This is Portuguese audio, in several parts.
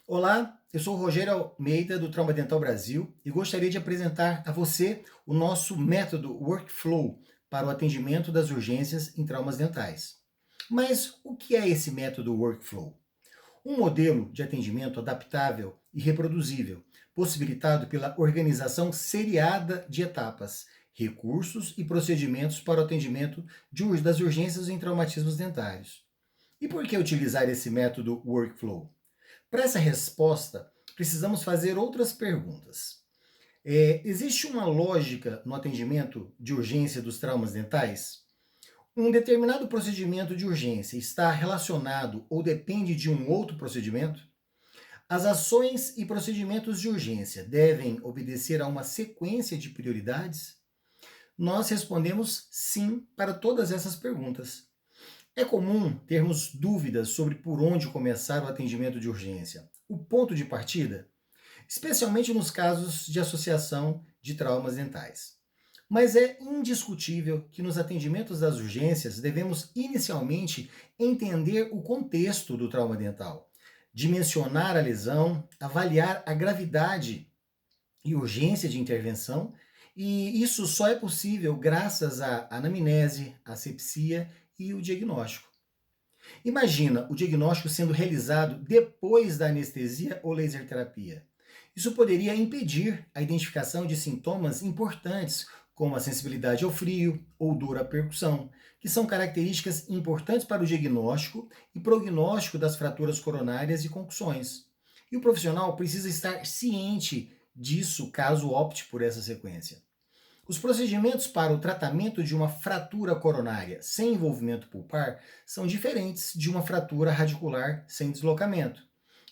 Olá, eu sou o Rogério Almeida do Trauma Dental Brasil e gostaria de apresentar a você o nosso método Workflow para o atendimento das urgências em traumas dentais. Mas o que é esse método Workflow? Um modelo de atendimento adaptável e reproduzível, possibilitado pela organização seriada de etapas, recursos e procedimentos para o atendimento das urgências em traumatismos dentários. E por que utilizar esse método Workflow? Para essa resposta, precisamos fazer outras perguntas. Existe uma lógica no atendimento de urgência dos traumas dentais? Um determinado procedimento de urgência está relacionado ou depende de um outro procedimento? As ações e procedimentos de urgência devem obedecer a uma sequência de prioridades? Nós respondemos sim para todas essas perguntas. É comum termos dúvidas sobre por onde começar o atendimento de urgência. O ponto de partida? Especialmente nos casos de associação de traumas dentais. Mas é indiscutível que nos atendimentos das urgências devemos inicialmente entender o contexto do trauma dental, dimensionar a lesão, avaliar a gravidade e urgência de intervenção, e isso só é possível graças à anamnese, asepsia e o diagnóstico. Imagina o diagnóstico sendo realizado depois da anestesia ou laser terapia. Isso poderia impedir a identificação de sintomas importantes, como a sensibilidade ao frio ou dor à percussão, que são características importantes para o diagnóstico e prognóstico das fraturas coronárias e concussões. E o profissional precisa estar ciente disso caso opte por essa sequência. Os procedimentos para o tratamento de uma fratura coronária sem envolvimento pulpar são diferentes de uma fratura radicular sem deslocamento.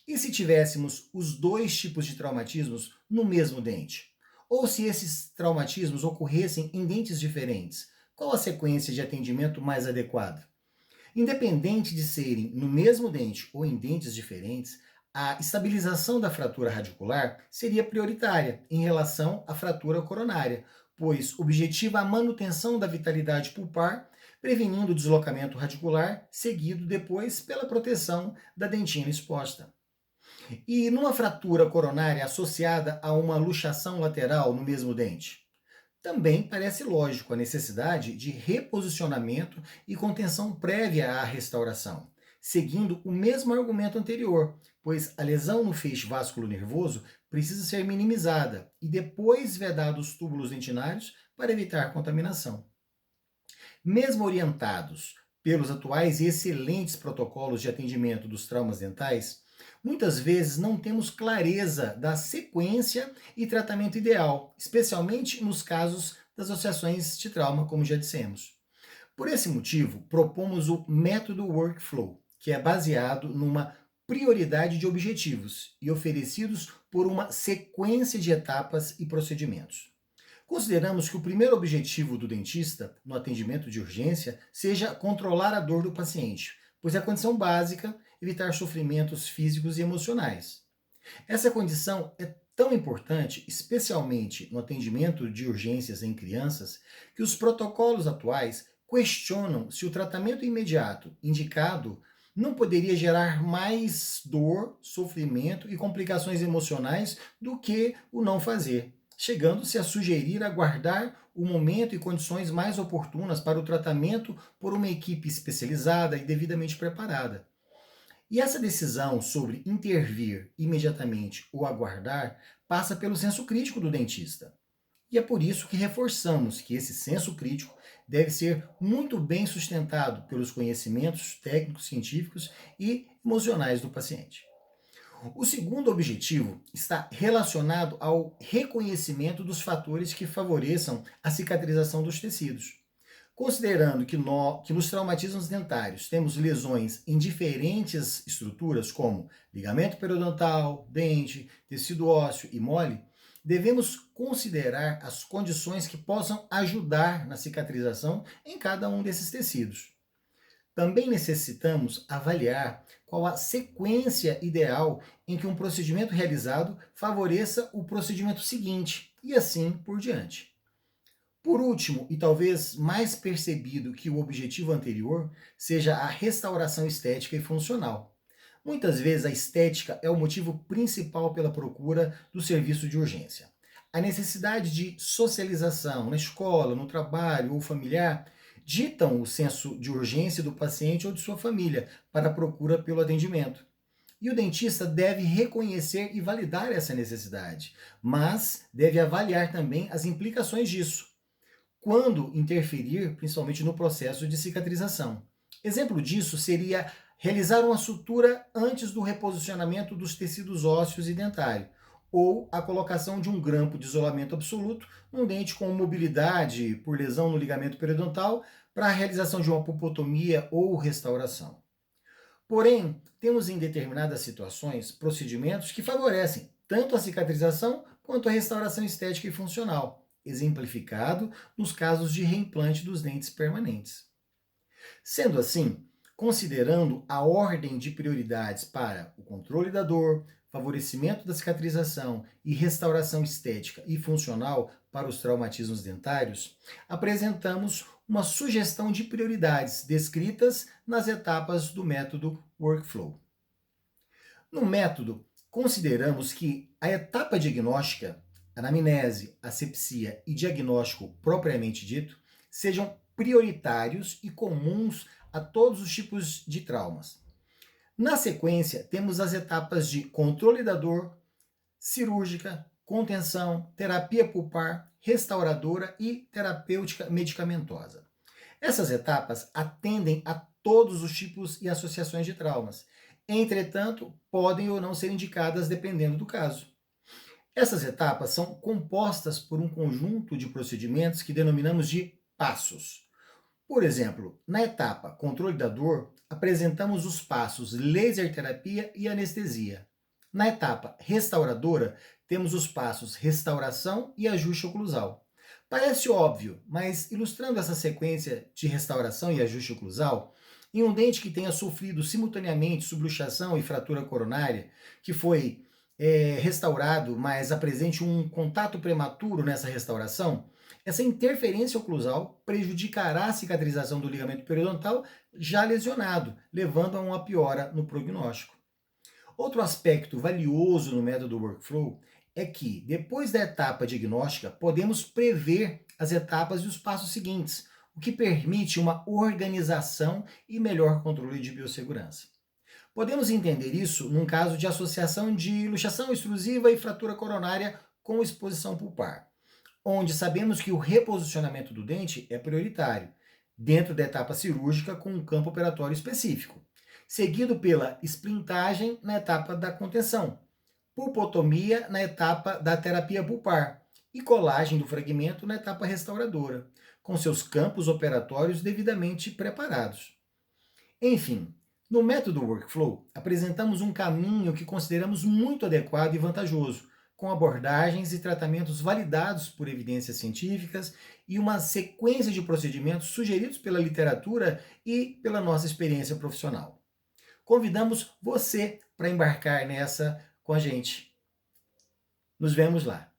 E se tivéssemos os dois tipos de traumatismos no mesmo dente? Ou se esses traumatismos ocorressem em dentes diferentes? Qual a sequência de atendimento mais adequada? Independente de serem no mesmo dente ou em dentes diferentes, a estabilização da fratura radicular seria prioritária em relação à fratura coronária, pois objetiva a manutenção da vitalidade pulpar, prevenindo o deslocamento radicular, seguido depois pela proteção da dentina exposta. E numa fratura coronária associada a uma luxação lateral no mesmo dente? Também parece lógico a necessidade de reposicionamento e contenção prévia à restauração, seguindo o mesmo argumento anterior, pois a lesão no feixe vasculo-nervoso precisa ser minimizada e depois vedados os túbulos dentinários para evitar contaminação. Mesmo orientados pelos atuais e excelentes protocolos de atendimento dos traumas dentais, muitas vezes não temos clareza da sequência e tratamento ideal, especialmente nos casos das associações de trauma, como já dissemos. Por esse motivo, propomos o método Workflow, que é baseado numa prioridade de objetivos e oferecidos por uma sequência de etapas e procedimentos. Consideramos que o primeiro objetivo do dentista no atendimento de urgência seja controlar a dor do paciente, pois é a condição básica evitar sofrimentos físicos e emocionais. Essa condição é tão importante, especialmente no atendimento de urgências em crianças, que os protocolos atuais questionam se o tratamento imediato indicado não poderia gerar mais dor, sofrimento e complicações emocionais do que o não fazer, chegando-se a sugerir aguardar o momento e condições mais oportunas para o tratamento por uma equipe especializada e devidamente preparada. E essa decisão sobre intervir imediatamente ou aguardar passa pelo senso crítico do dentista. E é por isso que reforçamos que esse senso crítico deve ser muito bem sustentado pelos conhecimentos técnicos, científicos e emocionais do paciente. O segundo objetivo está relacionado ao reconhecimento dos fatores que favoreçam a cicatrização dos tecidos. Considerando que nos traumatismos dentários temos lesões em diferentes estruturas, como ligamento periodontal, dente, tecido ósseo e mole, devemos considerar as condições que possam ajudar na cicatrização em cada um desses tecidos. Também necessitamos avaliar qual a sequência ideal em que um procedimento realizado favoreça o procedimento seguinte, e assim por diante. Por último, e talvez mais percebido que o objetivo anterior, seja a restauração estética e funcional. Muitas vezes a estética é o motivo principal pela procura do serviço de urgência. A necessidade de socialização na escola, no trabalho ou familiar ditam o senso de urgência do paciente ou de sua família para a procura pelo atendimento. E o dentista deve reconhecer e validar essa necessidade, mas deve avaliar também as implicações disso, quando interferir, principalmente no processo de cicatrização. Exemplo disso seria realizar uma sutura antes do reposicionamento dos tecidos ósseos e dentário, ou a colocação de um grampo de isolamento absoluto num dente com mobilidade por lesão no ligamento periodontal para a realização de uma pulpotomia ou restauração. Porém, temos em determinadas situações procedimentos que favorecem tanto a cicatrização quanto a restauração estética e funcional, exemplificado nos casos de reimplante dos dentes permanentes. Sendo assim, considerando a ordem de prioridades para o controle da dor, favorecimento da cicatrização e restauração estética e funcional para os traumatismos dentários, apresentamos uma sugestão de prioridades descritas nas etapas do método Workflow. No método, consideramos que a etapa diagnóstica, anamnese, asepsia e diagnóstico propriamente dito, sejam prioritários e comuns a todos os tipos de traumas. Na sequência, temos as etapas de controle da dor, cirúrgica, contenção, terapia pulpar, restauradora e terapêutica medicamentosa. Essas etapas atendem a todos os tipos e associações de traumas. Entretanto, podem ou não ser indicadas dependendo do caso. Essas etapas são compostas por um conjunto de procedimentos que denominamos de passos. Por exemplo, na etapa controle da dor, apresentamos os passos laser terapia e anestesia. Na etapa restauradora, temos os passos restauração e ajuste oclusal. Parece óbvio, mas ilustrando essa sequência de restauração e ajuste oclusal, em um dente que tenha sofrido simultaneamente subluxação e fratura coronária, que foi restaurado, mas apresente um contato prematuro nessa restauração, essa interferência oclusal prejudicará a cicatrização do ligamento periodontal já lesionado, levando a uma piora no prognóstico. Outro aspecto valioso no método Workflow é que, depois da etapa diagnóstica, podemos prever as etapas e os passos seguintes, o que permite uma organização e melhor controle de biossegurança. Podemos entender isso num caso de associação de luxação extrusiva e fratura coronária com exposição pulpar, onde sabemos que o reposicionamento do dente é prioritário, dentro da etapa cirúrgica com um campo operatório específico, seguido pela esplintagem na etapa da contenção, pulpotomia na etapa da terapia pulpar e colagem do fragmento na etapa restauradora, com seus campos operatórios devidamente preparados. Enfim, no método Workflow, apresentamos um caminho que consideramos muito adequado e vantajoso, com abordagens e tratamentos validados por evidências científicas e uma sequência de procedimentos sugeridos pela literatura e pela nossa experiência profissional. Convidamos você para embarcar nessa com a gente. Nos vemos lá.